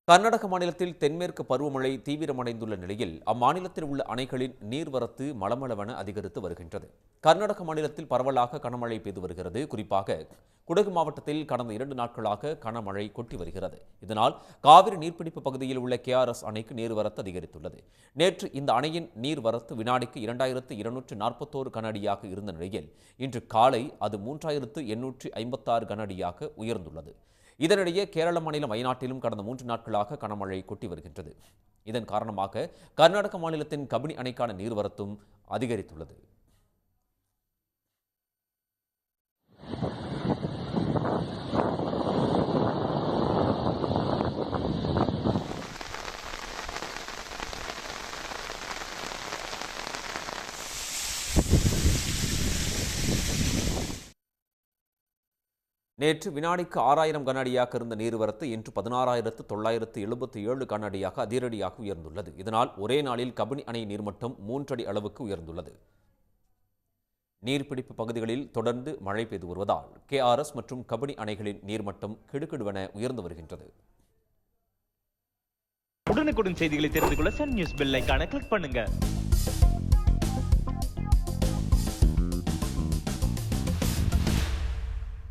கர்நாடக மாநிலத்தில் தென்மேற்கு பருவமழை தீவிரமடைந்துள்ள நிலையில் அம்மாநிலத்தில் உள்ள அணைகளின் நீர்வரத்து மளமளவென அதிகரித்து வருகின்றது. கர்நாடக மாநிலத்தில் பரவலாக கனமழை பெய்து வருகிறது. குறிப்பாக குடகு மாவட்டத்தில் கடந்த 2 நாட்களாக கனமழை கொட்டி வருகிறது. இதனால் காவிரி நீர்பிடிப்பு பகுதியில் உள்ள KRS அணைக்கு நீர்வரத்து அதிகரித்துள்ளது. நேற்று இந்த அணையின் நீர்வரத்து வினாடிக்கு 2241 கன அடியாக இருந்த நிலையில் இன்று காலை அது 3856 கன அடியாக உயர்ந்துள்ளது. இதனிடையே கேரள மாநிலம் வயநாட்டிலும் கடந்த 3 நாட்களாக கனமழை கொட்டி வருகின்றது. இதன் காரணமாக கர்நாடக மாநிலத்தின் கபினி அணைக்கான நீர்வரத்தும் அதிகரித்துள்ளது. நேற்று வினாடிக்கு 6000 கன அடியாக இருந்த நீர்வரத்து இன்று 16,977 கன அடியாக அதிரடியாக உயர்ந்துள்ளது. இதனால் ஒரே நாளில் கபினி அணை நீர்மட்டம் 3 அடி அளவுக்கு உயர்ந்துள்ளது. நீர்பிடிப்பு பகுதிகளில் தொடர்ந்து மழை பெய்து வருவதால் KRS மற்றும் கபினி அணைகளின் நீர்மட்டம் கிடுகிடுவென உயர்ந்து வருகின்றது. உடனுக்குடன் செய்திகளை தெரிந்து கொள்ள சன் நியூஸ் பெல் ஐகானை கிளிக் பண்ணுங்க.